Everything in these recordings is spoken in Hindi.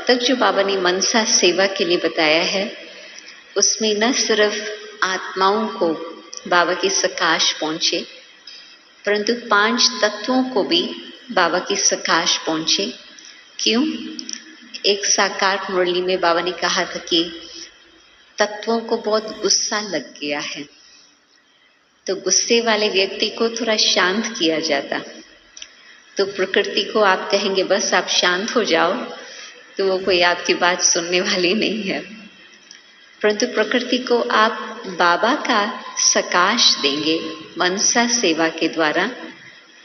अब तक जो बाबा ने मनसा सेवा के लिए बताया है, उसमें न सिर्फ आत्माओं को बाबा की सकाश पहुंचे, परंतु 5 तत्वों को भी बाबा की सकाश पहुंचे। क्यों? एक साकार मुरली में बाबा ने कहा था कि तत्वों को बहुत गुस्सा लग गया है, तो गुस्से वाले व्यक्ति को थोड़ा शांत किया जाता। तो प्रकृति को आप कहेंगे बस आप शांत हो जाओ, तो वो कोई आपकी बात सुनने वाली नहीं है। परंतु प्रकृति को आप बाबा का सकाश देंगे मनसा सेवा के द्वारा,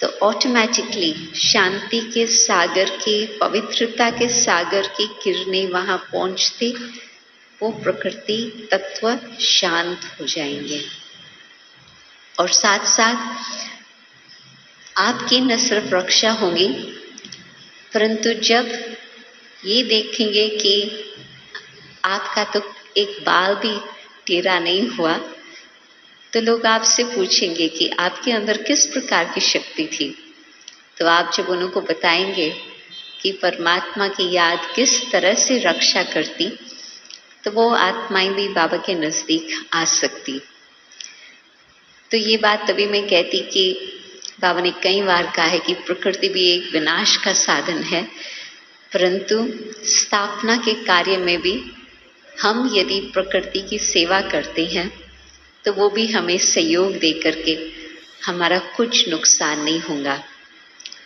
तो ऑटोमेटिकली शांति के सागर की, पवित्रता के सागर की किरणें वहां पहुंचते वो प्रकृति तत्व शांत हो जाएंगे। और साथ साथ आपकी न सिर्फ रक्षा होगी, परंतु जब ये देखेंगे कि आपका तो एक बाल भी टेढ़ा नहीं हुआ, तो लोग आपसे पूछेंगे कि आपके अंदर किस प्रकार की शक्ति थी। तो आप जब उनको बताएंगे कि परमात्मा की याद किस तरह से रक्षा करती, तो वो आत्माएं भी बाबा के नजदीक आ सकती। तो ये बात तभी मैं कहती कि बाबा ने कई बार कहा है कि प्रकृति भी एक विनाश का साधन है, परंतु स्थापना के कार्य में भी हम यदि प्रकृति की सेवा करते हैं तो वो भी हमें सहयोग दे करके हमारा कुछ नुकसान नहीं होगा।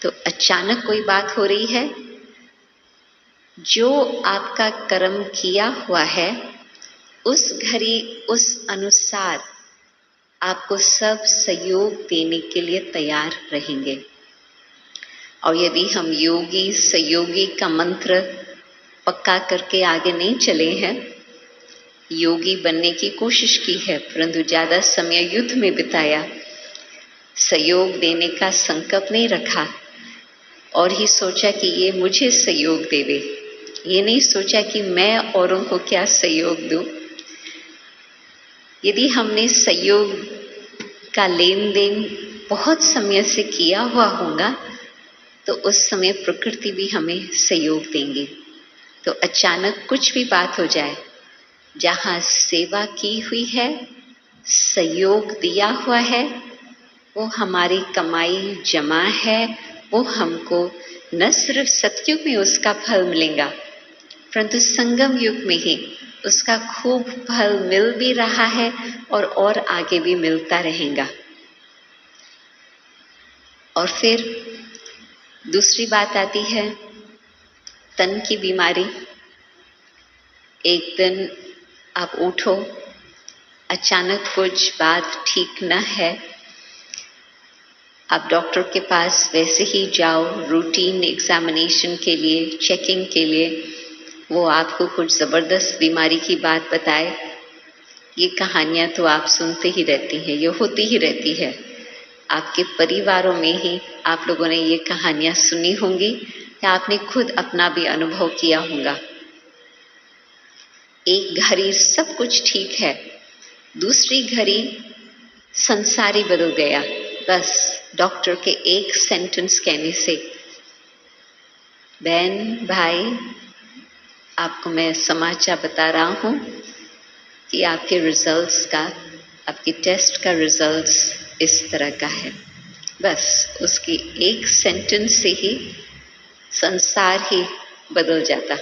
तो अचानक कोई बात हो रही है, जो आपका कर्म किया हुआ है उस घड़ी उस अनुसार आपको सब सहयोग देने के लिए तैयार रहेंगे। और यदि हम योगी सहयोगी का मंत्र पक्का करके आगे नहीं चले हैं, योगी बनने की कोशिश की है परंतु ज्यादा समय युद्ध में बिताया, सहयोग देने का संकल्प नहीं रखा और ही सोचा कि ये मुझे सहयोग देवे, ये नहीं सोचा कि मैं औरों को क्या सहयोग दूं। यदि हमने सहयोग का लेन देन बहुत समय से किया हुआ होगा, तो उस समय प्रकृति भी हमें सहयोग देंगी। तो अचानक कुछ भी बात हो जाए, जहां सेवा की हुई है, सहयोग दिया हुआ है, वो हमारी कमाई जमा है, वो हमको न सिर्फ सतयुग में उसका फल मिलेगा, परंतु संगम युग में ही उसका खूब फल मिल भी रहा है और आगे भी मिलता रहेगा। और फिर दूसरी बात आती है तन की बीमारी। एक दिन आप उठो, अचानक कुछ बात ठीक न है, आप डॉक्टर के पास वैसे ही जाओ रूटीन एग्जामिनेशन के लिए, चेकिंग के लिए, वो आपको कुछ जबरदस्त बीमारी की बात बताए। ये कहानियां तो आप सुनते ही रहती हैं, ये होती ही रहती है। आपके परिवारों में ही आप लोगों ने ये कहानियां सुनी होंगी या आपने खुद अपना भी अनुभव किया होगा। एक घड़ी सब कुछ ठीक है, दूसरी घड़ी संसारी बदल गया, बस डॉक्टर के एक सेंटेंस कहने से। बहन भाई, आपको मैं समाचार बता रहा हूं कि आपके रिजल्ट्स का, आपके टेस्ट का रिजल्ट्स इस तरह का है। बस उसकी एक सेंटेंस से ही संसार ही बदल जाता।